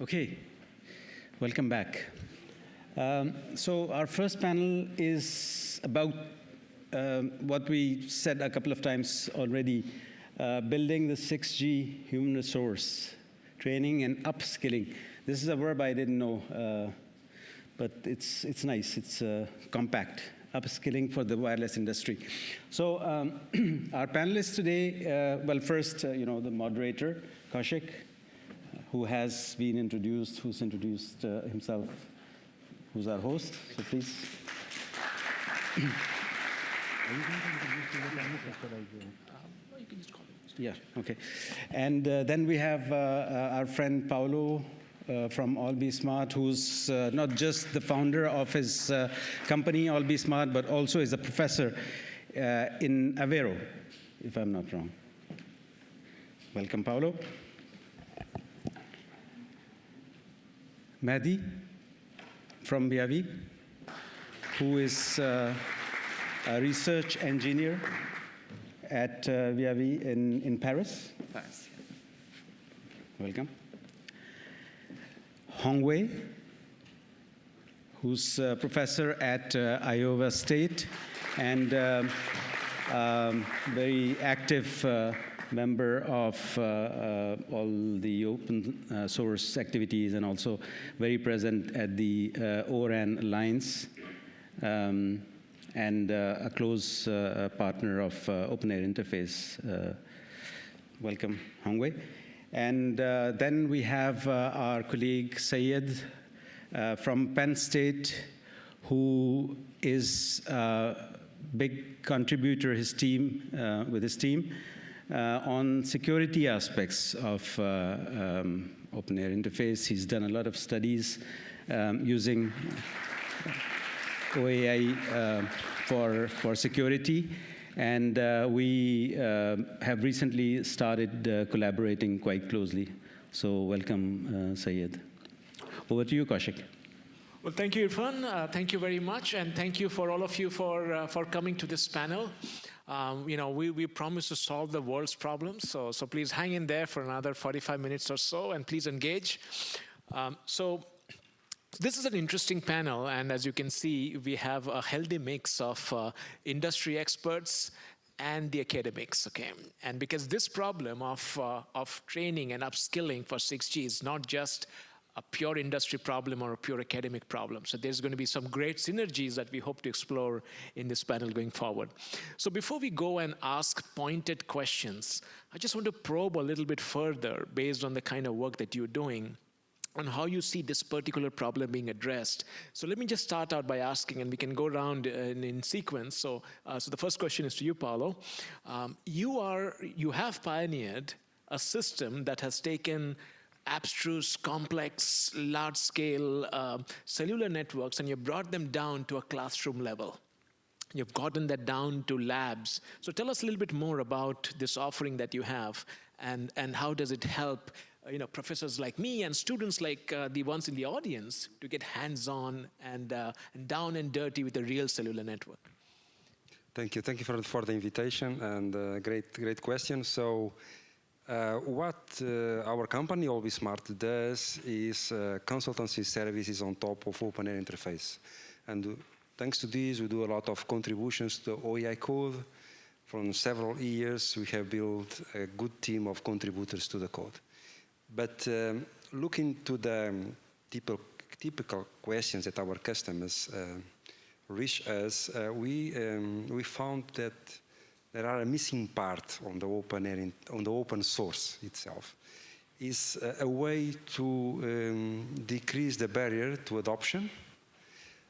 Okay, welcome back. So our first panel is about what we said a couple of times already, building the 6G human resource, training and upskilling. This is a verb I didn't know, but it's nice, it's compact, upskilling for the wireless industry. So our panelists today, well, first, the moderator, Kaushik, who has been introduced, who's introduced himself, who's our host. So please. Yeah, okay. And then we have our friend Paolo from All Be Smart, who's not just the founder of his company, All Be Smart, but also is a professor in Aveiro, if I'm not wrong. Welcome, Paolo. Mehdi from Viavi, who is a research engineer at Viavi in Paris. Paris. Welcome. Hongwei, who's a professor at Iowa State and very active member of all the open source activities and also very present at the OAI Alliance and a close partner of OpenAirInterface. Welcome, Hongwei. And then we have our colleague Syed from Penn State, who is a big contributor, with his team, on security aspects of OpenAirInterface. He's done a lot of studies using OAI for security. And we have recently started collaborating quite closely. So welcome, Syed. Over to you, Kaushik. Well, thank you, Irfan. Thank you very much. And thank you for all of you for coming to this panel. We promise to solve the world's problems. So please hang in there for another 45 minutes or so, and please engage. So this is an interesting panel, and as you can see, we have a healthy mix of industry experts and the academics, okay? And because this problem of training and upskilling for 6G is not just a pure industry problem or a pure academic problem. So there's going to be some great synergies that we hope to explore in this panel going forward. So before we go and ask pointed questions, I just want to probe a little bit further based on the kind of work that you're doing on how you see this particular problem being addressed. So let me just start out by asking, and we can go around in sequence. So the first question is to you, Paolo. You have pioneered a system that has taken abstruse, complex, large-scale cellular networks, and you brought them down to a classroom level. You've gotten that down to labs. So tell us a little bit more about this offering that you have, and how does it help professors like me and students like the ones in the audience to get hands-on and down and dirty with a real cellular network. Thank you for the invitation, and great question. So what our company, All Be Smart, does is consultancy services on top of OpenAirInterface. And thanks to this, we do a lot of contributions to OAI code. From several years, we have built a good team of contributors to the code. But looking to the typical questions that our customers reach us, we found that there are a missing part on the open source itself. Is a way to decrease the barrier to adoption.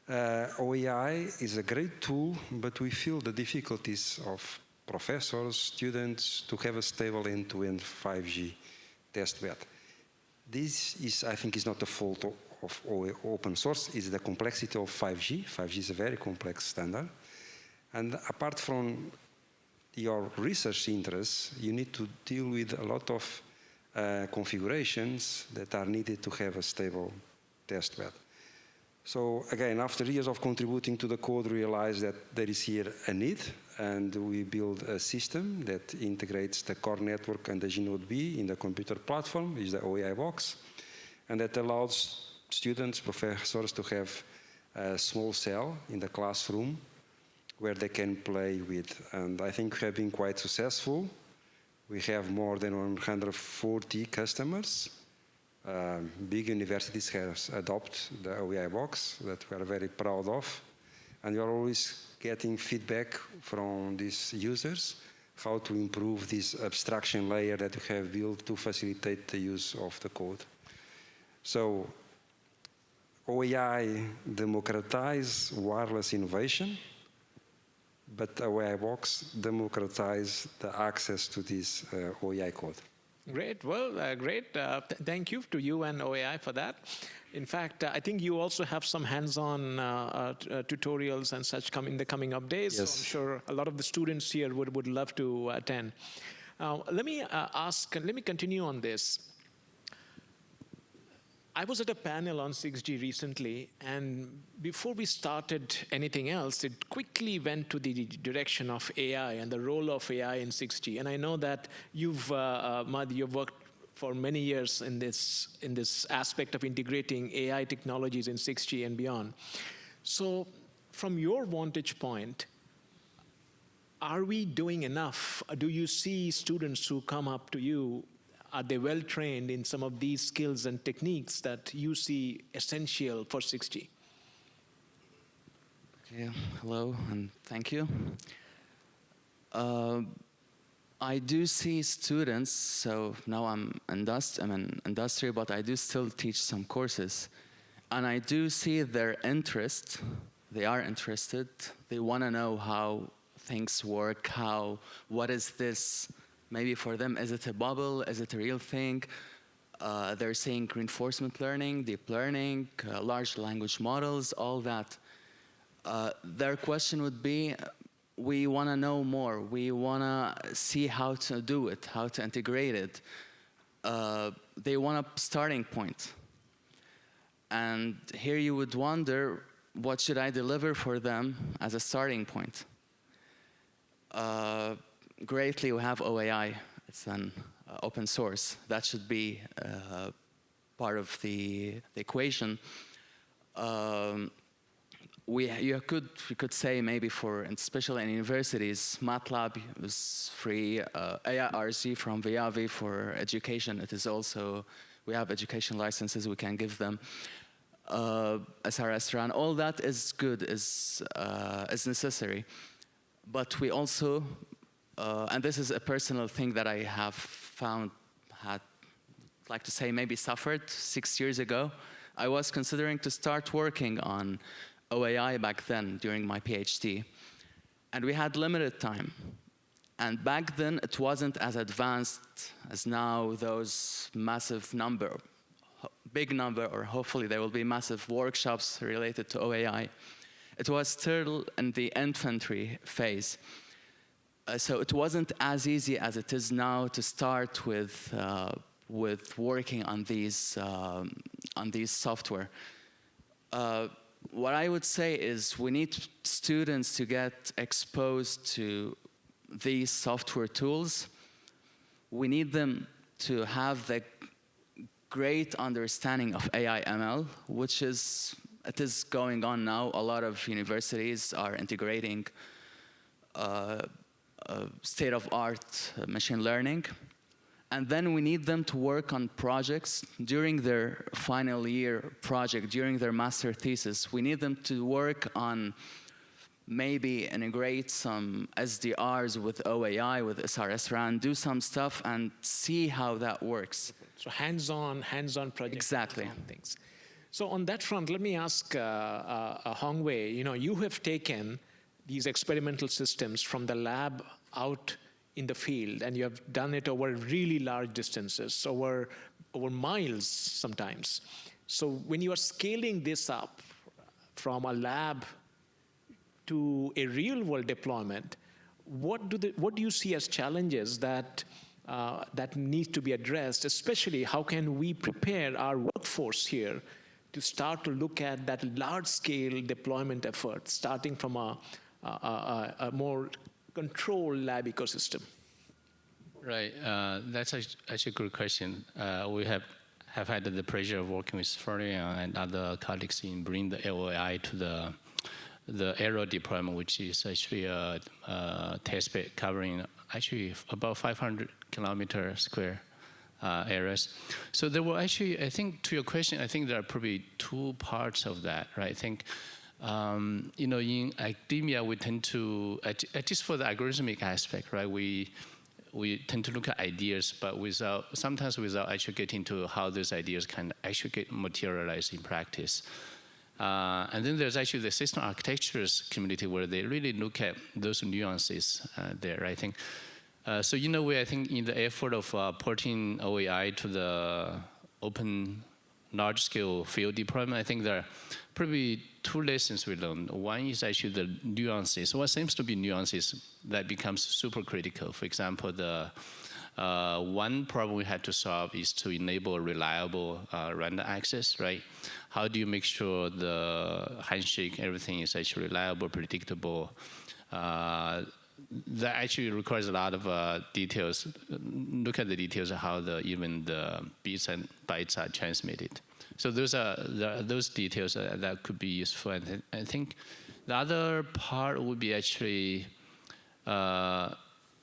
OAI is a great tool, but we feel the difficulties of professors, students, to have a stable end-to-end 5G test bed. This is, I think, is not the fault of open source, it's the complexity of 5G. 5G is a very complex standard. And apart from your research interests, you need to deal with a lot of configurations that are needed to have a stable test bed. So again, after years of contributing to the code, we realized that there is here a need, and we build a system that integrates the core network and the G-Node B in the computer platform, is the OAI box. And that allows students, professors to have a small cell in the classroom where they can play with. And I think we have been quite successful. We have more than 140 customers. Big universities have adopted the OAI box that we are very proud of. And we are always getting feedback from these users how to improve this abstraction layer that we have built to facilitate the use of the code. So OAI democratize wireless innovation, but OAI box democratize the access to this OAI code. Great. Well, great. Thank you to you and OAI for that. In fact, I think you also have some hands-on tutorials and such in the coming up days. Yes. So I'm sure a lot of the students here would love to attend. Let me continue on this. I was at a panel on 6G recently, and before we started anything else, it quickly went to the direction of AI and the role of AI in 6G. And I know that you've, Madhi, you've worked for many years in this aspect of integrating AI technologies in 6G and beyond. So from your vantage point, are we doing enough? Do you see students who come up to you, are they well trained in some of these skills and techniques that you see essential for 6G? Okay, hello and thank you. I do see students, so now I'm in industry, but I do still teach some courses. And I do see their interest. They are interested. They want to know how things work, what is this? Maybe for them, is it a bubble? Is it a real thing? They're saying reinforcement learning, deep learning, large language models, all that. Their question would be, we want to know more. We want to see how to do it, how to integrate it. They want a starting point. And here you would wonder, what should I deliver for them as a starting point? Greatly, we have OAI. It's an open source. That should be part of the equation. You could say maybe especially in universities, MATLAB is free. AIRC from Viavi for education. It is also, we have education licenses we can give them. SRS run, all that is good, is necessary. But we also, and this is a personal thing that I have found, like to say, maybe suffered 6 years ago. I was considering to start working on OAI back then during my PhD. And we had limited time. And back then, it wasn't as advanced as now, those massive big number, or hopefully there will be massive workshops related to OAI. It was still in the infantry phase. So it wasn't as easy as it is now to start with working on these software. What I would say is we need students to get exposed to these software tools. We need them to have the great understanding of AI ML, which is going on now. A lot of universities are integrating state-of-art machine learning. And then we need them to work on projects during their final year project, during their master thesis. We need them to work on maybe integrate some SDRs with OAI, with SRS RAN, do some stuff and see how that works. So hands-on projects. Exactly. Hands-on things. So on that front, let me ask Hongwei, you have taken these experimental systems from the lab out in the field, and you have done it over really large distances, over miles sometimes. So when you are scaling this up from a lab to a real-world deployment, what do you see as challenges that need to be addressed? Especially, how can we prepare our workforce here to start to look at that large-scale deployment effort, starting from a more controlled lab ecosystem? Right, that's actually a good question. We have have had the pleasure of working with Florian and other colleagues in bringing the OAI to the aerial deployment, which is actually a test bed covering actually about 500 kilometer square areas. So there were actually, I think, to your question, I think there are probably two parts of that, right? I think, you know, in academia, we tend to, at least for the algorithmic aspect, right, we tend to look at ideas, but sometimes without actually getting to how those ideas can actually get materialized in practice. And then there's actually the system architectures community where they really look at those nuances there, I think. So in a way, I think in the effort of porting OAI to the open large-scale field deployment, I think there are probably two lessons we learned. One is actually the nuances. What seems to be nuances that becomes super critical. For example, the one problem we had to solve is to enable reliable random access, right? How do you make sure the handshake, everything is actually reliable, predictable? That actually requires a lot of details. Look at the details of how even the bits and bytes are transmitted. So those are those details that could be useful. And I think the other part would be actually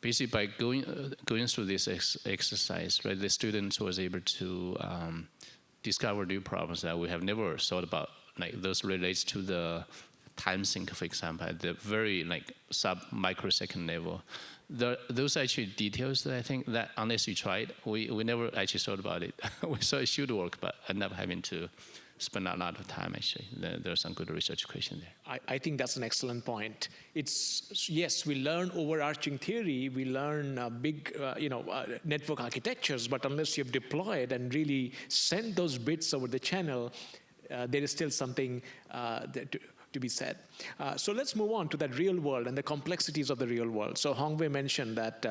basically by going through this exercise, right? The students was able to discover new problems that we have never thought about. Like those relates to the time sync, for example, at the very sub-microsecond level. Those are actually details that I think that unless you try it, we never actually thought about it. We thought it should work, but end up having to spend a lot of time actually. There are some good research questions there. I think that's an excellent point. It's, yes, we learn overarching theory, we learn big network architectures, but unless you've deployed and really sent those bits over the channel, there is still something to be said. So let's move on to that real world and the complexities of the real world. So Hongwei mentioned that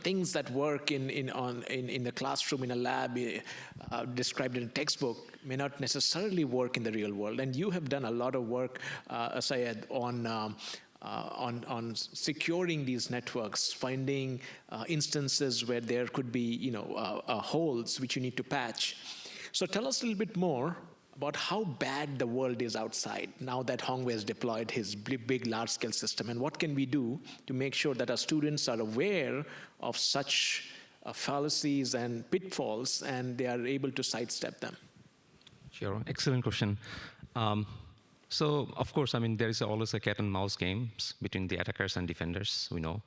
things that work in the classroom, in a lab, described in a textbook, may not necessarily work in the real world. And you have done a lot of work, Syed, on securing these networks, finding instances where there could be holes which you need to patch. So tell us a little bit more about how bad the world is outside now that Hongwei has deployed his big large-scale system, and what can we do to make sure that our students are aware of such fallacies and pitfalls and they are able to sidestep them? Sure, excellent question. So of course, I mean, there is always a cat and mouse games between the attackers and defenders, we know.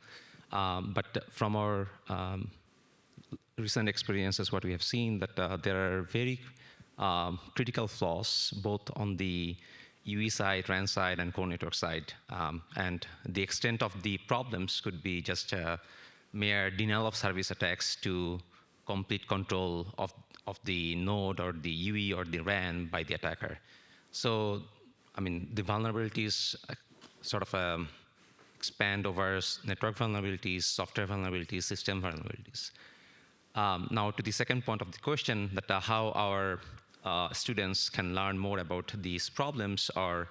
But from our recent experiences, what we have seen that there are very critical flaws both on the UE side, RAN side, and core network side. And the extent of the problems could be just mere denial of service attacks to complete control of the node or the UE or the RAN by the attacker. So, I mean, the vulnerabilities sort of expand over network vulnerabilities, software vulnerabilities, system vulnerabilities. Now, to the second point of the question, that how our students can learn more about these problems or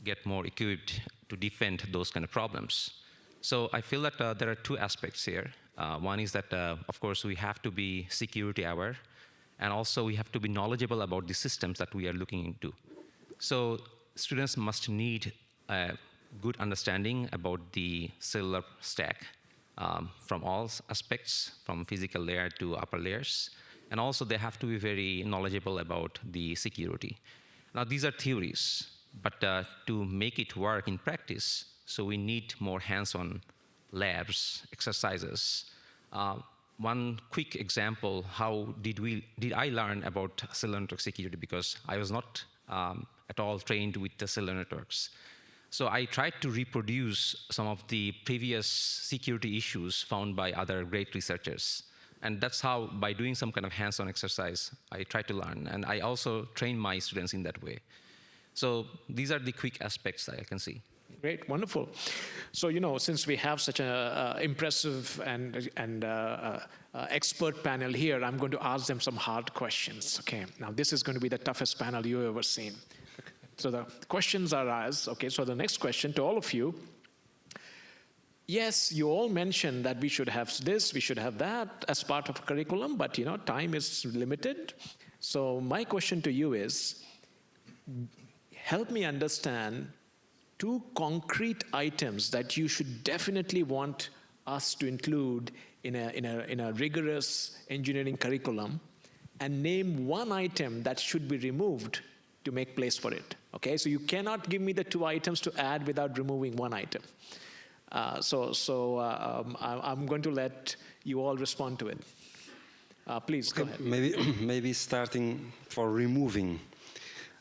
get more equipped to defend those kind of problems. So I feel that there are two aspects here. One is that, of course, we have to be security aware, and also we have to be knowledgeable about the systems that we are looking into. So students must need a good understanding about the cellular stack from all aspects, from physical layer to upper layers. And also they have to be very knowledgeable about the security. Now these are theories, but to make it work in practice, so we need more hands-on labs, exercises. One quick example, how did I learn about cellular network security, because I was not at all trained with the cellular networks. So I tried to reproduce some of the previous security issues found by other great researchers. And that's how, by doing some kind of hands-on exercise, I try to learn. And I also train my students in that way. So these are the quick aspects that I can see. Great, wonderful. So, since we have such an impressive and expert panel here, I'm going to ask them some hard questions. Okay, now this is going to be the toughest panel you've ever seen. So the questions are as, okay, so the next question to all of you, yes, you all mentioned that we should have this, we should have that as part of a curriculum, but time is limited. So my question to you is, help me understand 2 concrete items that you should definitely want us to include in a rigorous engineering curriculum, and name 1 item that should be removed to make place for it. Okay, so you cannot give me the 2 items to add without removing 1 item. I'm going to let you all respond to it. Please, go ahead. Maybe starting for removing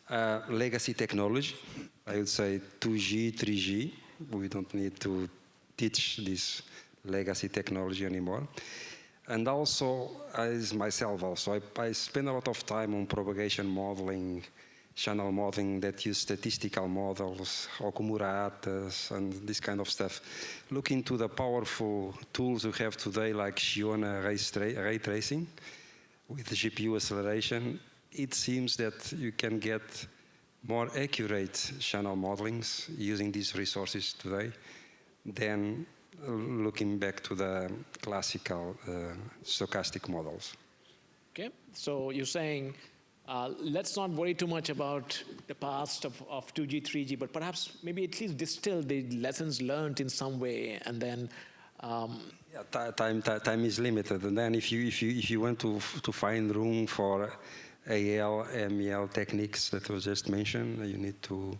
legacy technology, I would say 2G, 3G. We don't need to teach this legacy technology anymore. And also, as myself also, I spend a lot of time on propagation modeling, channel modeling that use statistical models, Okumura-Atas, and this kind of stuff. Look into the powerful tools we have today, like Shiona ray tracing with GPU acceleration. It seems that you can get more accurate channel modelings using these resources today than looking back to the classical stochastic models. Okay, so you're saying let's not worry too much about the past of 2G, 3G, but perhaps maybe at least distill the lessons learned in some way, and then yeah, time is limited, and then if you want to find room for AL, MEL techniques that was just mentioned, you need to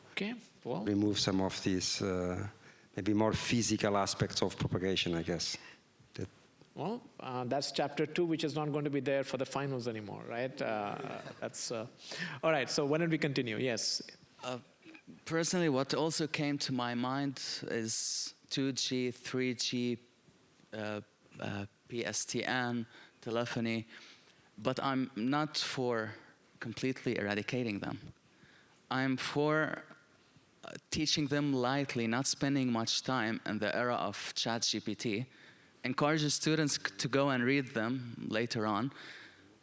remove some of these maybe more physical aspects of propagation, I guess. Well, that's chapter 2, which is not going to be there for the finals anymore, right? That's all right. So why don't we continue? Yes. Personally, what also came to my mind is 2G, 3G, PSTN, telephony, but I'm not for completely eradicating them. I'm for teaching them lightly, not spending much time in the era of ChatGPT. Encourage students to go and read them later on,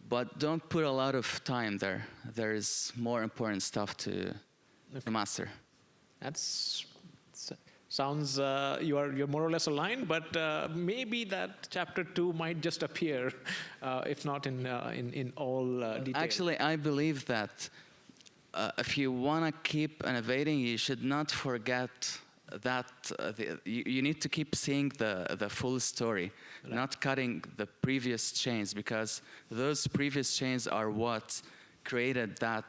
but don't put a lot of time there. There is more important stuff to master. Sounds you're more or less aligned, but maybe that chapter 2 might just appear, if not in all detail. Actually, I believe that if you want to keep innovating, you should not forget that you need to keep seeing the full story, right. Not cutting the previous chains, because those previous chains are what created that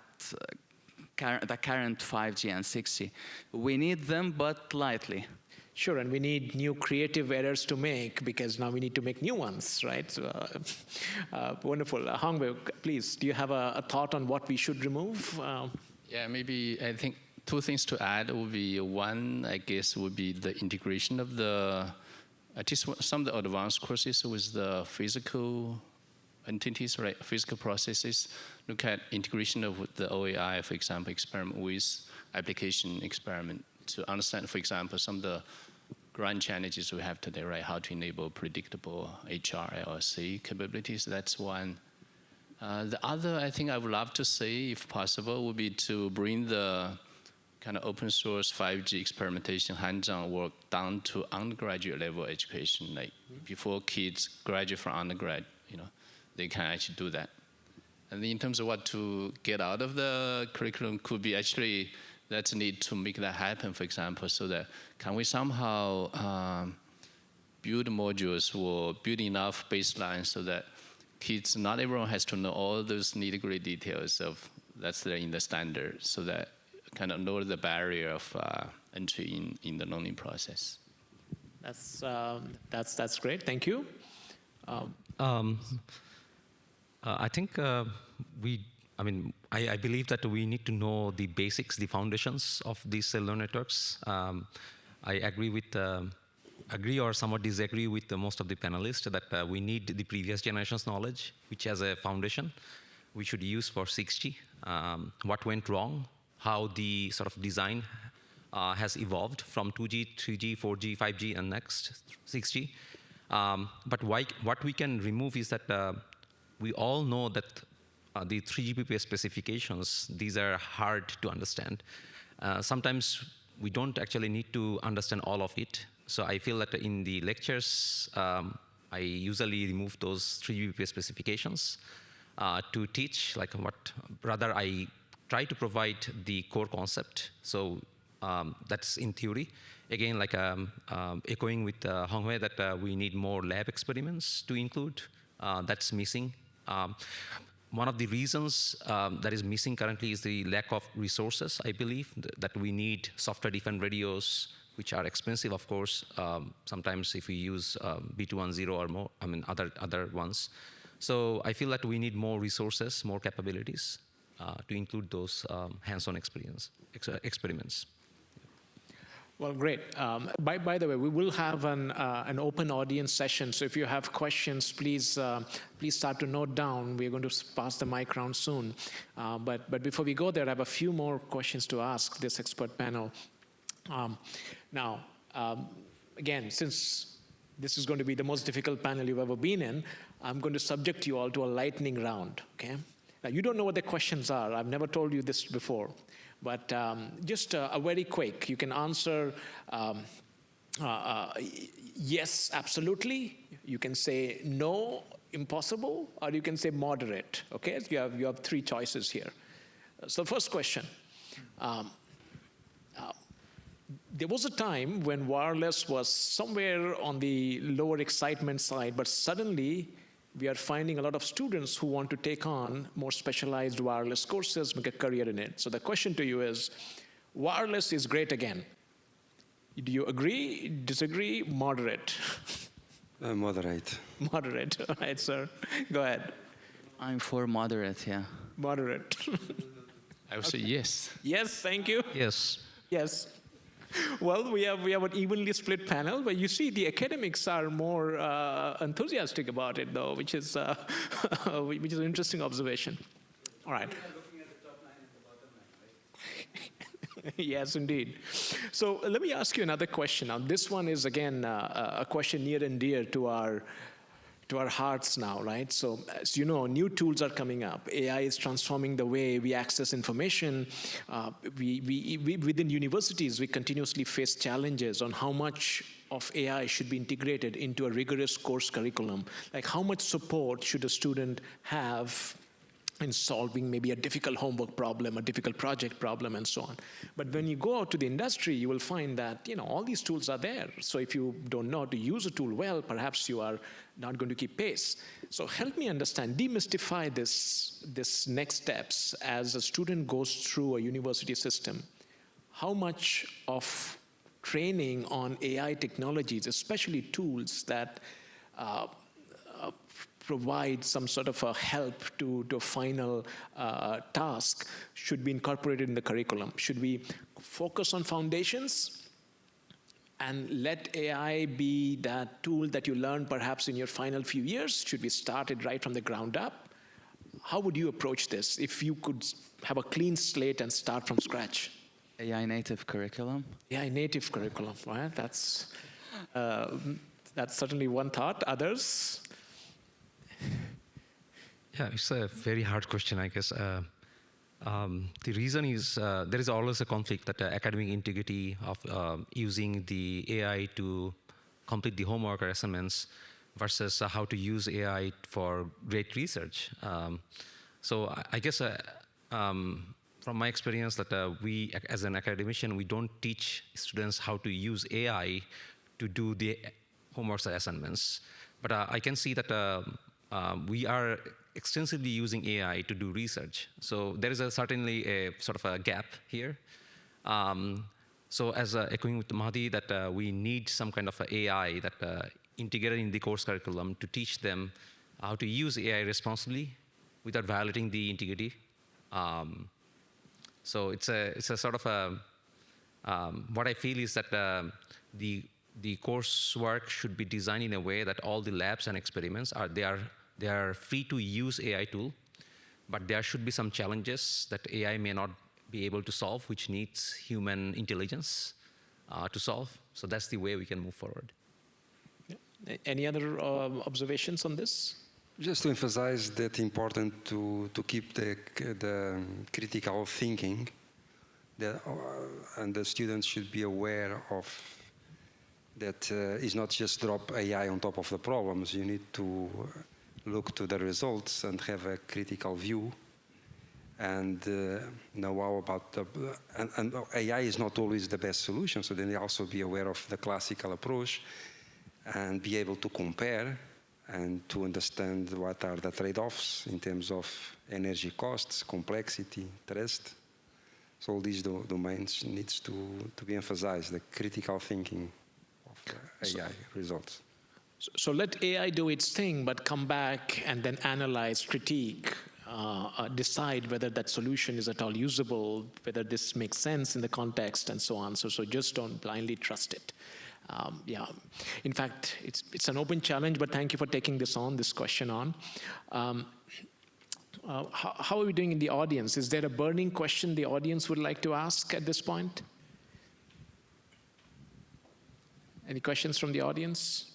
the current 5G and 6G. We need them, but lightly. Sure, and we need new creative errors to make, because now we need to make new ones, right? So, wonderful. Hongwei, please, do you have a thought on what we should remove? Yeah, maybe I think 2 things to add would be, 1, I guess, would be the integration of at least some of the advanced courses with the physical entities, right? Physical processes. Look at integration of the OAI, for example, experiment with application experiment to understand, for example, some of the grand challenges we have today, right? How to enable predictable HRLC capabilities. That's one. The other, I think I would love to say, if possible, would be to bring the kind of open source 5G experimentation hands-on work down to undergraduate level education. Like before kids graduate from undergrad, they can actually do that. And in terms of what to get out of the curriculum could be actually that's a need to make that happen, for example, so that can we somehow build modules or build enough baseline so that kids, not everyone has to know all those nitty-gritty details of that's in the standard, so that kind of lower the barrier of entry in the learning process. That's great. Thank you. I think I believe that we need to know the basics, the foundations of these cellular networks. I agree or somewhat disagree with most of the panelists that we need the previous generation's knowledge, which has a foundation we should use for 6G. What went wrong, how the sort of design has evolved from 2G, 3G, 4G, 5G, and next 6G. But what we can remove is that we all know that the 3GPP specifications, these are hard to understand. Sometimes we don't actually need to understand all of it. So I feel that in the lectures, I usually remove those 3 GBP specifications to teach rather I try to provide the core concept. So that's in theory. Again, echoing with Honghui that we need more lab experiments to include. That's missing. One of the reasons that is missing currently is the lack of resources, I believe, that we need software-defined radios, which are expensive, of course, sometimes if we use B210 or more, other ones. So I feel that we need more resources, more capabilities to include those hands-on experiments. Well, great. By the way, we will have an open audience session. So if you have questions, please start to note down. We're going to pass the mic around soon. But before we go there, I have a few more questions to ask this expert panel. Now, again, since this is going to be the most difficult panel you've ever been in, I'm going to subject you all to a lightning round. Okay? Now, you don't know what the questions are. I've never told you this before. But just a very quick, you can answer yes, absolutely. You can say no, impossible, or you can say moderate. Okay, so you have 3 choices here. So first question. There was a time when wireless was somewhere on the lower excitement side, but suddenly we are finding a lot of students who want to take on more specialized wireless courses, make a career in it. So the question to you is, wireless is great again. Do you agree, disagree, moderate? Moderate. Moderate, all right, sir. Go ahead. I'm for moderate, yeah. Moderate. I would say yes. Yes, thank you. Yes. Yes. Well, we have an evenly split panel, but you see the academics are more enthusiastic about it, though, which is an interesting observation. All right. Yes, indeed. So let me ask you another question. Now, this one is, again, a question near and dear to our hearts now, right? So as you know, new tools are coming up. AI is transforming the way we access information. Within universities, we continuously face challenges on how much of AI should be integrated into a rigorous course curriculum. Like how much support should a student have in solving maybe a difficult homework problem, a difficult project problem, and so on. But when you go out to the industry, you will find that all these tools are there. So if you don't know how to use a tool well, perhaps you are not going to keep pace. So help me understand, demystify this next steps as a student goes through a university system. How much of training on AI technologies, especially tools that provide some sort of a help to a final task should be incorporated in the curriculum? Should we focus on foundations and let AI be that tool that you learn perhaps in your final few years? Should we start it right from the ground up? How would you approach this if you could have a clean slate and start from scratch? AI native curriculum? AI native curriculum, right? That's certainly one thought. Others? Yeah, it's a very hard question, I guess. The reason is there is always a conflict that academic integrity of using the AI to complete the homework or assignments versus how to use AI for great research. So I guess from my experience that we, as an academician, we don't teach students how to use AI to do the homeworks or assignments. But I can see that we are extensively using AI to do research. So there is certainly a sort of a gap here. So as echoing with Mahdi, that we need some kind of AI that integrated in the course curriculum to teach them how to use AI responsibly without violating the integrity. So it's a sort of a, what I feel is that the coursework should be designed in a way that all the labs and experiments they are free to use AI tool, but there should be some challenges that AI may not be able to solve, which needs human intelligence to solve. So that's the way we can move forward. Yeah. Any other observations on this? Just to emphasize that important to keep the critical thinking, and the students should be aware of that is not just drop AI on top of the problems. You need to look to the results and have a critical view and know how about and AI is not always the best solution, so then you also be aware of the classical approach and be able to compare and to understand what are the trade-offs in terms of energy costs, complexity, trust. So all these domains needs to be emphasized, the critical thinking of AI results. So let AI do its thing, but come back and then analyze, critique, decide whether that solution is at all usable, whether this makes sense in the context, and so on. So just don't blindly trust it. Yeah. In fact, it's an open challenge, but thank you for taking this question on. How are we doing in the audience? Is there a burning question the audience would like to ask at this point? Any questions from the audience?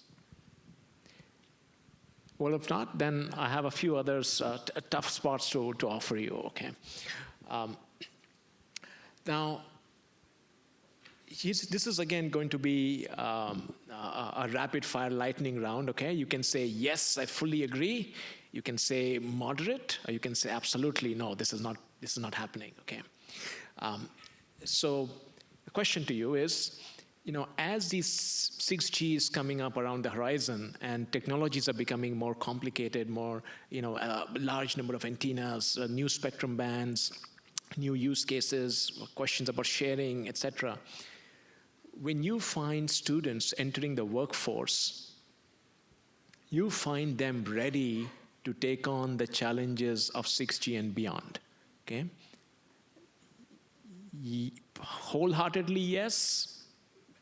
Well, if not, then I have a few others, tough spots to offer you, okay? Now, this is again going to be a rapid-fire lightning round, okay? You can say, yes, I fully agree. You can say moderate, or you can say absolutely no, this is not happening, okay? So the question to you is, as these 6G is coming up around the horizon and technologies are becoming more complicated, more, a large number of antennas, new spectrum bands, new use cases, questions about sharing, etc. When you find students entering the workforce, you find them ready to take on the challenges of 6G and beyond, okay? Wholeheartedly yes,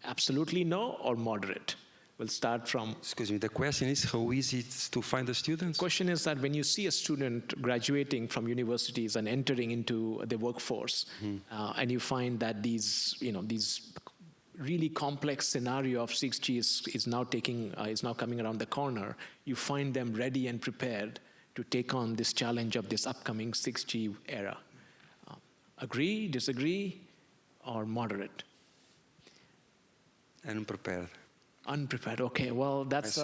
absolutely no, or moderate? We'll start from... Excuse me, the question is how easy it's to find the students? The question is that when you see a student graduating from universities and entering into the workforce, and you find that these really complex scenario of 6G is now coming around the corner, you find them ready and prepared to take on this challenge of this upcoming 6G era. Agree, disagree, or moderate? Unprepared. Unprepared, okay. Well, that's,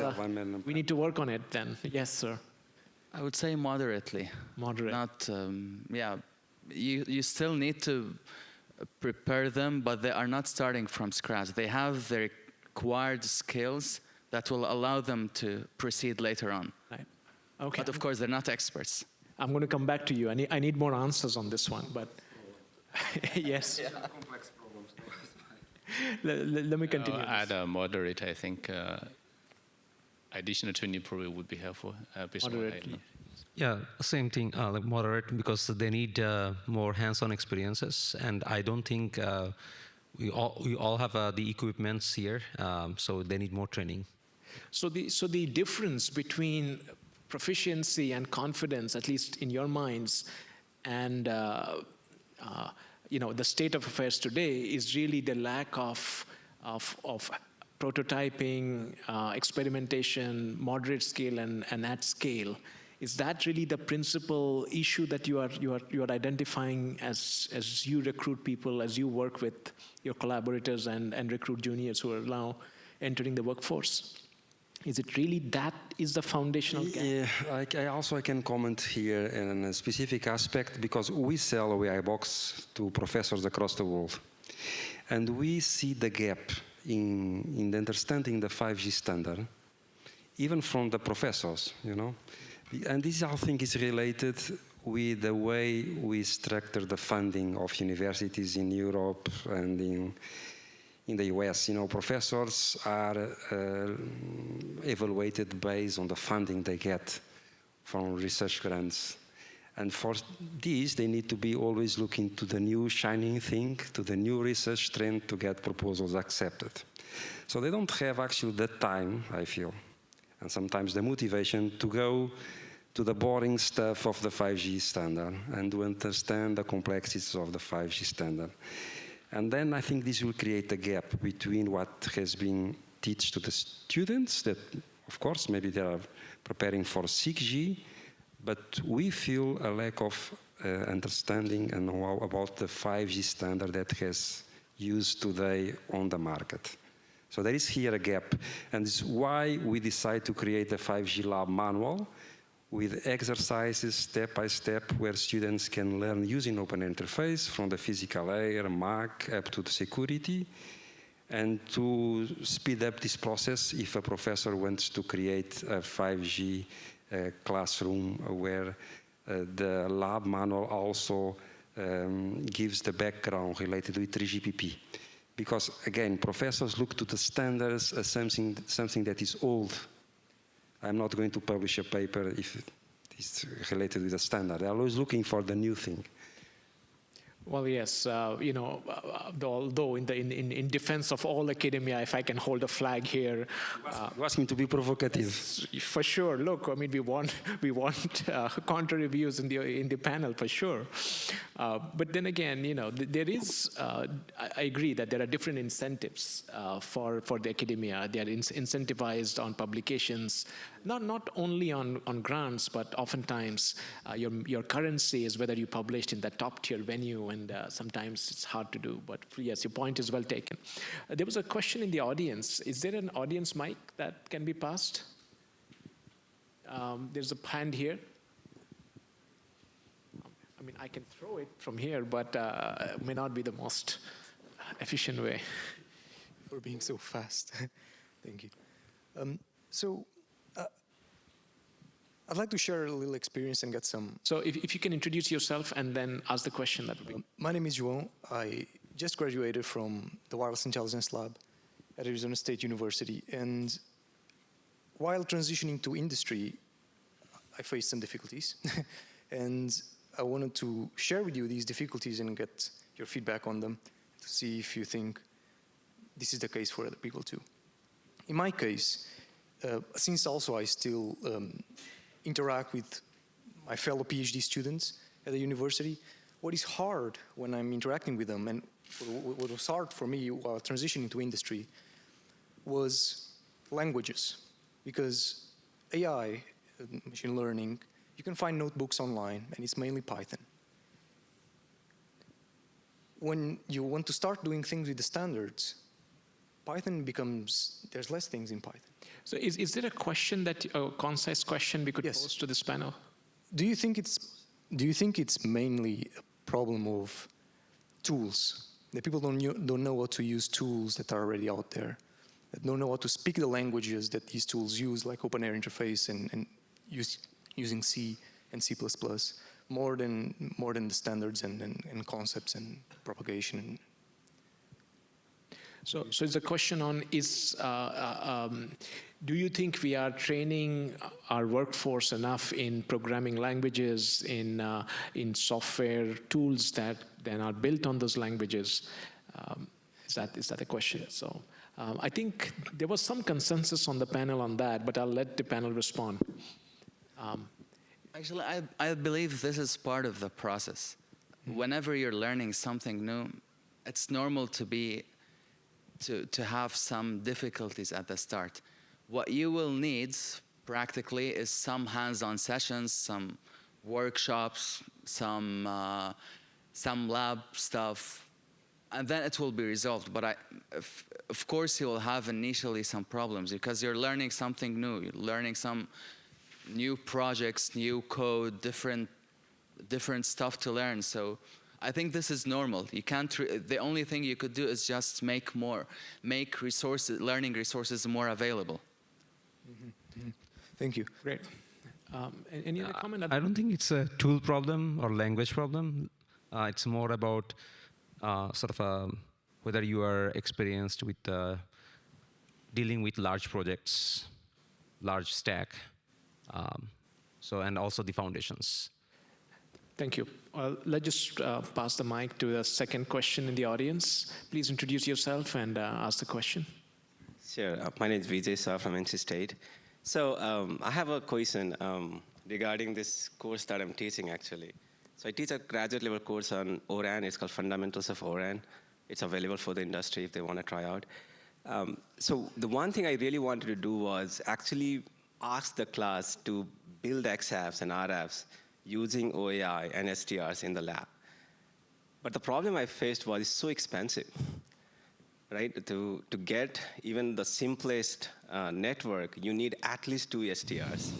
we need to work on it then. Yes, sir. I would say moderately. Moderate. Not, yeah, you still need to prepare them, but they are not starting from scratch. They have the required skills that will allow them to proceed later on. Right. Okay. But of course, they're not experts. I'm going to come back to you. I need more answers on this one, but yes. Yeah. Complex problems. Let me continue. Add a moderate, I think additional training probably would be helpful. Moderate. Yeah, same thing, like moderate, because they need more hands-on experiences, and I don't think we all have the equipments here, so they need more training. So the difference between proficiency and confidence, at least in your minds, and the state of affairs today is really the lack of prototyping, experimentation, moderate scale, and at scale. Is that really the principal issue that you are identifying as you recruit people, as you work with your collaborators and recruit juniors who are now entering the workforce? Is it really that is the foundational gap? Yeah, I can comment here in a specific aspect, because we sell OAI Box to professors across the world. And we see the gap in the understanding the 5G standard, even from the professors, And this, I think, is related with the way we structure the funding of universities in Europe and in the US. Professors are evaluated based on the funding they get from research grants. And for this, they need to be always looking to the new shining thing, to the new research trend to get proposals accepted. So they don't have actually the time, I feel, and sometimes the motivation to go to the boring stuff of the 5G standard and to understand the complexities of the 5G standard. And then I think this will create a gap between what has been taught to the students that, of course, maybe they are preparing for 6G, but we feel a lack of understanding and know-how about the 5G standard that has used today on the market. So there is here a gap, and this is why we decided to create a 5G lab manual with exercises step by step where students can learn using OpenAirInterface from the physical layer, MAC, up to the security, and to speed up this process if a professor wants to create a 5G classroom where the lab manual also gives the background related with 3GPP. Because again, professors look to the standards as something that is old. I'm not going to publish a paper if it's related with a standard. I'm always looking for the new thing. Well, yes, although in defense of all academia, if I can hold a flag here. You asked me to be provocative. For sure. Look, I mean, we want contrary views in the panel for sure. But then again, there is. I agree that there are different incentives for the academia. They are incentivized on publications, not only on grants, but oftentimes your currency is whether you published in the top tier venue, and sometimes it's hard to do. But yes, your point is well taken. There was a question in the audience. Is there an audience mic that can be passed? There's a hand here. I mean, I can throw it from here, but it may not be the most efficient way. For being so fast. Thank you. I'd like to share a little experience and get some. So if you can introduce yourself and then ask the question, that would be. My name is João. I just graduated from the Wireless Intelligence Lab at Arizona State University. And while transitioning to industry, I faced some difficulties. And I wanted to share with you these difficulties and get your feedback on them to see if you think this is the case for other people too. In my case, since also I still interact with my fellow PhD students at the university, what is hard when I'm interacting with them, and what was hard for me while transitioning to industry, was languages. Because AI, machine learning, you can find notebooks online, and it's mainly Python. When you want to start doing things with the standards, Python becomes, there's less things in Python. So is there a question a concise question we could pose to this panel? Do you think it's mainly a problem of tools? That people don't know how to use tools that are already out there, that don't know how to speak the languages that these tools use, like OpenAirInterface and using C and C++, more than the standards and concepts and propagation. So it's a question on do you think we are training our workforce enough in programming languages, in software tools that then are built on those languages? Is that a question? So I think there was some consensus on the panel on that, but I'll let the panel respond. Actually, I believe this is part of the process. Whenever you're learning something new, it's normal to have some difficulties at the start. What you will need practically is some hands-on sessions, some workshops, some lab stuff, and then it will be resolved. But of course you will have initially some problems because you're learning something new. You're learning some new projects, new code, different stuff to learn. So I think this is normal. You can't. The only thing you could do is just make learning resources more available. Thank you. Great. Any other comment? I don't think it's a tool problem or language problem. It's more about whether you are experienced with dealing with large projects, large stack, and also the foundations. Thank you. Let's just pass the mic to the second question in the audience. Please introduce yourself and ask the question. Sure. My name is Vijay Saar from NC State. So I have a question regarding this course that I'm teaching, actually. So I teach a graduate level course on ORAN. It's called Fundamentals of ORAN. It's available for the industry if they want to try out. So the one thing I really wanted to do was actually ask the class to build XApps and RApps using OAI and STRs in the lab. But the problem I faced was it's so expensive. right? To get even the simplest network, you need at least 2 STRs,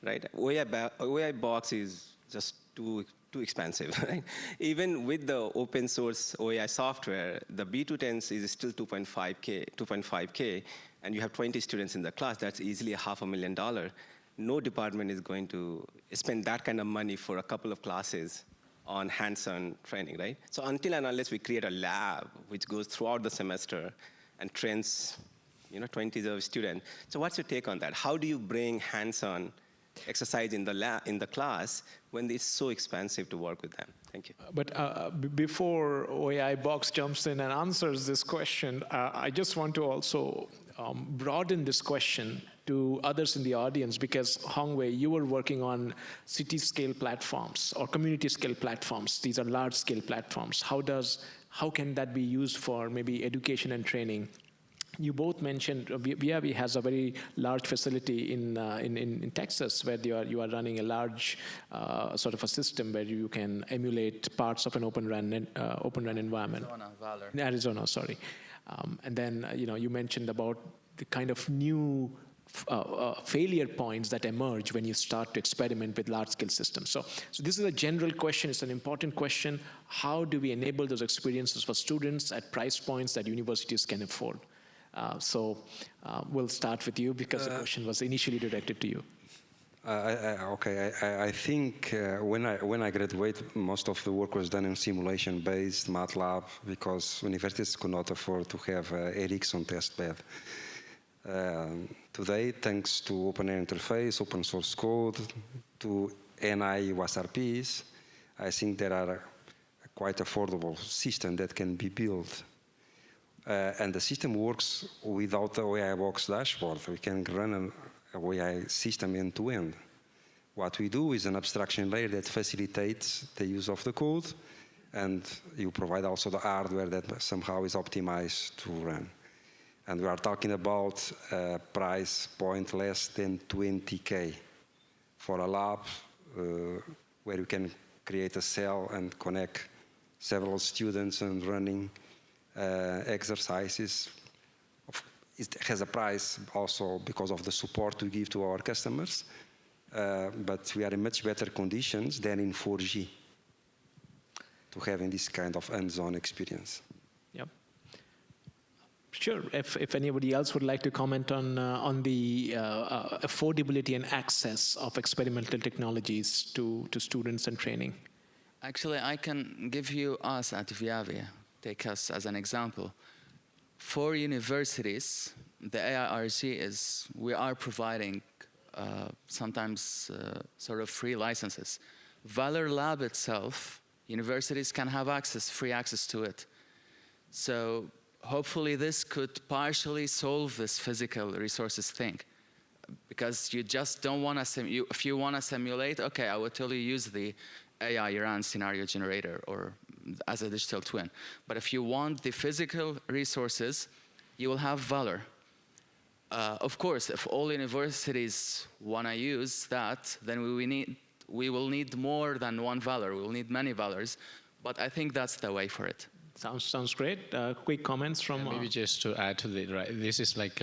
right? OAI box is just too expensive, right? Even with the open source OAI software, the B210s is still 2.5K, and you have 20 students in the class, that's easily $500,000. No department is going to spend that kind of money for a couple of classes on hands-on training, right? So until and unless we create a lab which goes throughout the semester and trains 20s of students. So what's your take on that? How do you bring hands-on exercise in the lab, in the class, when it's so expensive to work with them? Thank you. But before OAI Box jumps in and answers this question, I just want to also broaden this question to others in the audience, because Hongwei, you were working on city-scale platforms or community-scale platforms. These are large-scale platforms. How can that be used for maybe education and training? You both mentioned VIAV has a very large facility in Texas where you are running a large sort of a system where you can emulate parts of an Open RAN environment. Valor. In Arizona, sorry. And then you mentioned about the kind of new failure points that emerge when you start to experiment with large-scale systems. So this is a general question. It's an important question. How do we enable those experiences for students at price points that universities can afford? We'll start with you because the question was initially directed to you. I think when I graduated, most of the work was done in simulation-based MATLAB because universities could not afford to have Ericsson testbed. Today, thanks to OpenAirInterface, open source code, to NI WASRPs, I think there are a quite affordable system that can be built. And the system works without the OAI box dashboard. We can run an OAI system end-to-end. What we do is an abstraction layer that facilitates the use of the code, and you provide also the hardware that somehow is optimized to run. And we are talking about a price point less than 20K for a lab where you can create a cell and connect several students and running exercises. It has a price also because of the support we give to our customers, but we are in much better conditions than in 4G to having this kind of hands-on experience. Yep. Sure. If anybody else would like to comment on the affordability and access of experimental technologies to students and training. Actually, I can give you us at VIAV, take us as an example. For universities, the AIRC is, we are providing sometimes sort of free licenses. Valor Lab itself, universities can have access, free access to it. So hopefully this could partially solve this physical resources thing. Because you just don't want to, if you want to simulate, okay, I will tell you use the AI RAN scenario generator or as a digital twin. But if you want the physical resources, you will have Valor. Of course, if all universities want to use that, then we will need more than one Valor. We will need many Valors. But I think that's the way for it. Sounds great. Quick comments from... maybe just to add to it, right? This is like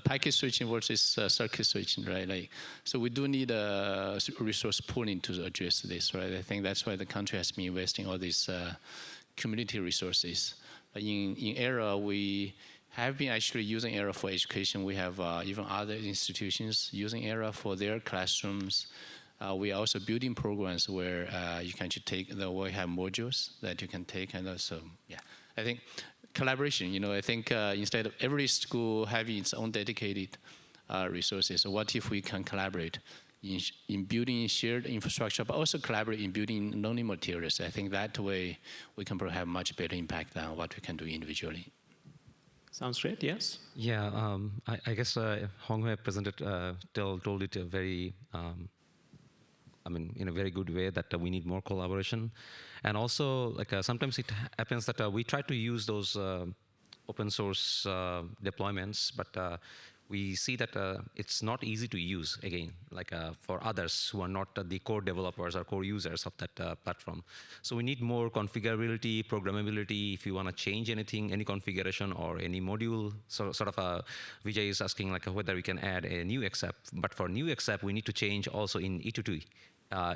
packet switching versus circuit switching, right? Like, so we do need a resource pooling to address this, right? I think that's why the country has been investing all these community resources. In ERA, we have been actually using ERA for education. We have even other institutions using ERA for their classrooms. We are also building programs where you can take we have modules that you can take, and also, yeah, I think collaboration. I think instead of every school having its own dedicated resources, what if we can collaborate in building shared infrastructure, but also collaborate in building learning materials? I think that way we can probably have much better impact than what we can do individually. Sounds great. Yes. Yeah, I guess Hongwei presented told it a very. In a very good way that we need more collaboration. And also, like sometimes it happens that we try to use those open source deployments, but we see that it's not easy to use, again, like for others who are not the core developers or core users of that platform. So we need more configurability, programmability, if you want to change anything, any configuration or any module. So sort of Vijay is asking like whether we can add a new XApp. But for new XApp, we need to change also in E2T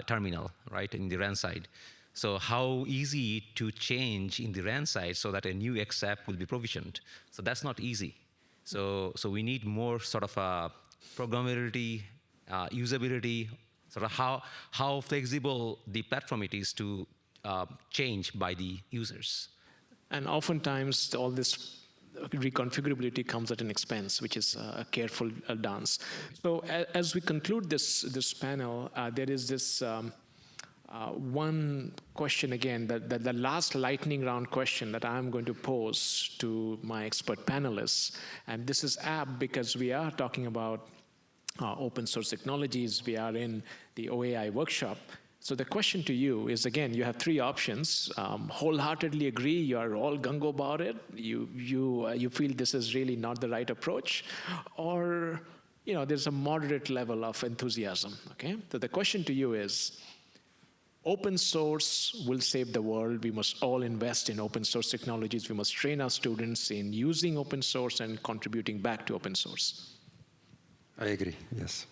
terminal, right, in the RAN side. So how easy to change in the RAN side so that a new XApp will be provisioned? So that's not easy. So we need more sort of programmability, usability, sort of how flexible the platform it is to change by the users. And oftentimes, all this reconfigurability comes at an expense, which is a careful dance. So as we conclude this panel, there is this one question again, the last lightning round question that I'm going to pose to my expert panelists. And this is apt because we are talking about open source technologies. We are in the OAI workshop. So the question to you is, again, you have three options. Wholeheartedly agree, you are all gung-ho about it. You feel this is really not the right approach. Or there's a moderate level of enthusiasm, okay? So the question to you is, open source will save the world. We must all invest in open source technologies. We must train our students in using open source and contributing back to open source. I agree, yes.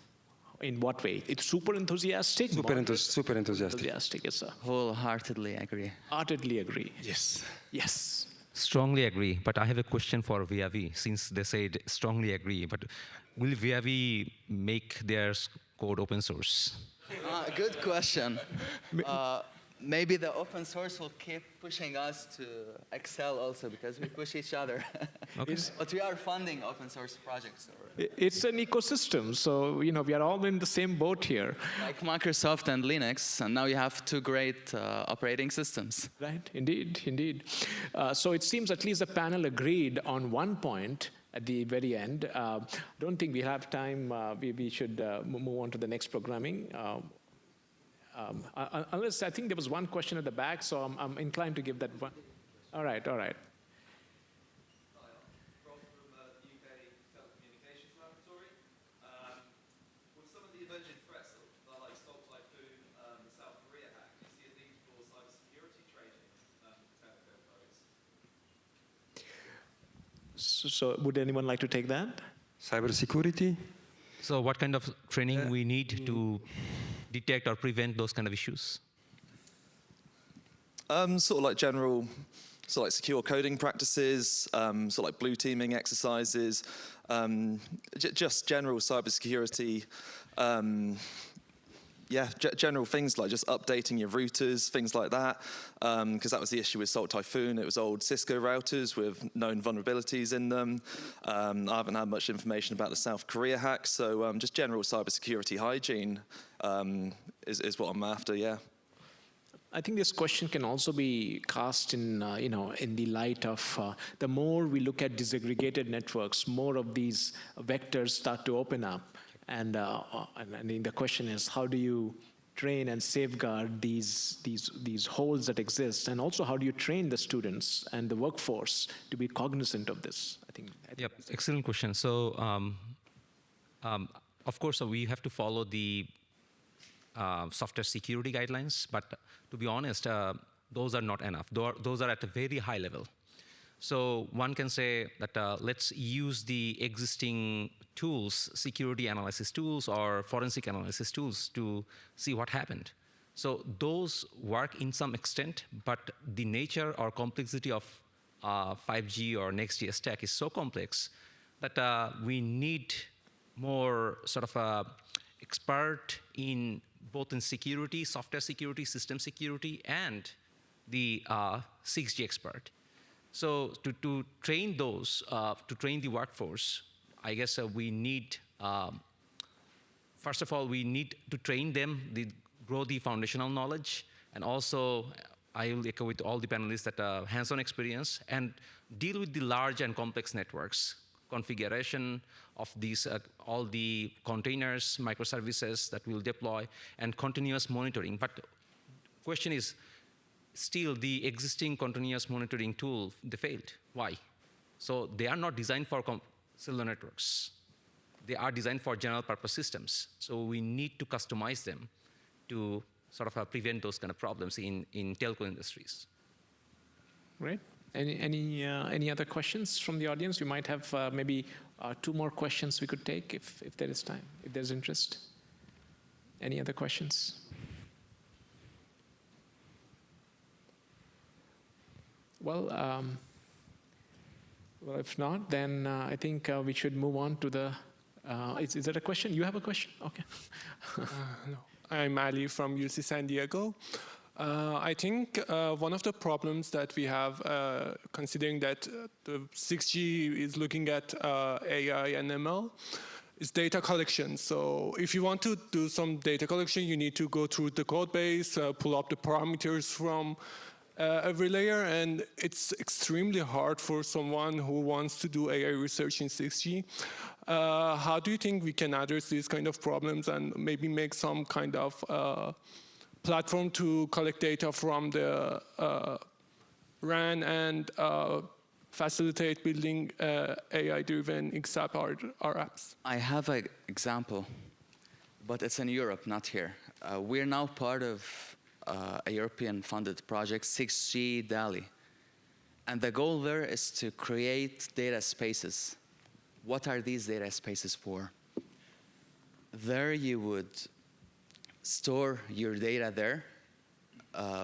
In what way? It's super enthusiastic? Super enthusiastic. Enthusiastic, yes, sir. Wholeheartedly agree. Heartedly agree. Yes. Yes. Strongly agree, but I have a question for VIAV, since they said strongly agree, but will VIAV make their code open source? Good question. Maybe the open source will keep pushing us to excel also, because we push each other. Okay. But we are funding open source projects. It's an ecosystem, so we are all in the same boat here. Like Microsoft and Linux, and now you have two great operating systems. Right, indeed, indeed. So it seems at least the panel agreed on one point at the very end. I don't think we have time. We should move on to the next programming. Unless I think there was one question at the back, so I'm inclined to give that one. All right, all right. Rob from the UK Telecommunications Laboratory. With some of the emerging threats like Stock Typhoon, the South Korea hack, do you see a need for cybersecurity training for telco pros? So would anyone like to take that? Cybersecurity? So what kind of training we need to detect or prevent those kind of issues? Sort of like general, sort of like secure coding practices, sort of like blue teaming exercises, just general cybersecurity. Yeah, general things like just updating your routers, things like that, because that was the issue with Salt Typhoon. It was old Cisco routers with known vulnerabilities in them. I haven't had much information about the South Korea hack, so just general cybersecurity hygiene is what I'm after, yeah. I think this question can also be cast in, in the light of the more we look at disaggregated networks, more of these vectors start to open up. And the question is, how do you train and safeguard these holes that exist? And also, how do you train the students and the workforce to be cognizant of this? I think yep, excellent question. So, of course, we have to follow the software security guidelines, but to be honest, those are not enough. Those are at a very high level. So one can say that let's use the existing tools, security analysis tools or forensic analysis tools to see what happened. So those work in some extent, but the nature or complexity of 5G or Next.js stack is so complex that we need more sort of expert in both in security, software security, system security, and the 6G expert. So to train those, to train the workforce, I guess we need, first of all, we need to train them, grow the foundational knowledge, and also I will echo with all the panelists that hands-on experience and deal with the large and complex networks, configuration of these, all the containers, microservices that we'll deploy, and continuous monitoring. But question is, still the existing continuous monitoring tool, they failed. Why? So they are not designed for cellular networks. they are designed for general purpose systems. So we need to customize them to sort of prevent those kind of problems in telco industries. Great. Any other questions from the audience? We might have maybe 2 more questions we could take if there is time, if there's interest. Any other questions? Well, if not, then I think we should move on to the. Is there a question? You have a question? Okay. No. I'm Ali from UC San Diego. I think one of the problems that we have, considering that the 6G is looking at AI and ML, is data collection. So if you want to do some data collection, you need to go through the code base, pull up the parameters from every layer, and it's extremely hard for someone who wants to do AI research in 6G. How do you think we can address these kind of problems and maybe make some kind of platform to collect data from the RAN and facilitate building AI-driven XApp or apps? I have an example, but it's in Europe, not here. We're now part of a European-funded project, 6G DALI. And the goal there is to create data spaces. What are these data spaces for? There you would store your data there,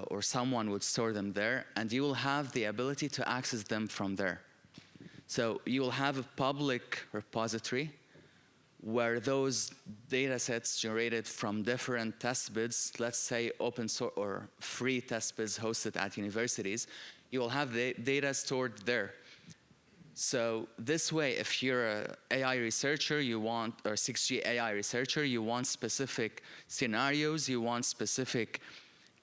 or someone would store them there, and you will have the ability to access them from there. So you will have a public repository where those data sets generated from different test beds, let's say open source or free test beds hosted at universities, you will have the data stored there. So this way, if you're an AI researcher, or 6G AI researcher, you want specific scenarios, you want specific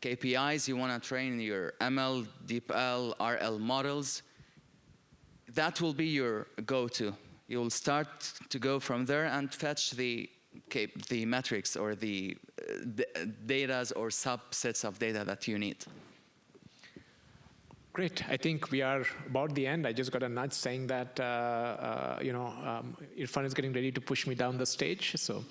KPIs, you want to train your ML, DeepL, RL models, that will be your go-to. You'll start to go from there and fetch the metrics or the data or subsets of data that you need. Great. I think we are about the end. I just got a nudge saying that Irfan is getting ready to push me down the stage. So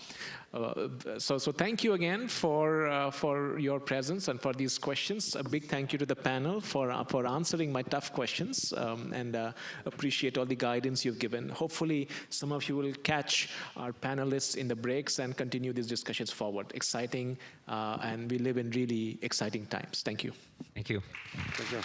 thank you again for your presence and for these questions. A big thank you to the panel for answering my tough questions, and appreciate all the guidance you've given. Hopefully, some of you will catch our panelists in the breaks and continue these discussions forward. Exciting, and we live in really exciting times. Thank you. Thank you. Thank you.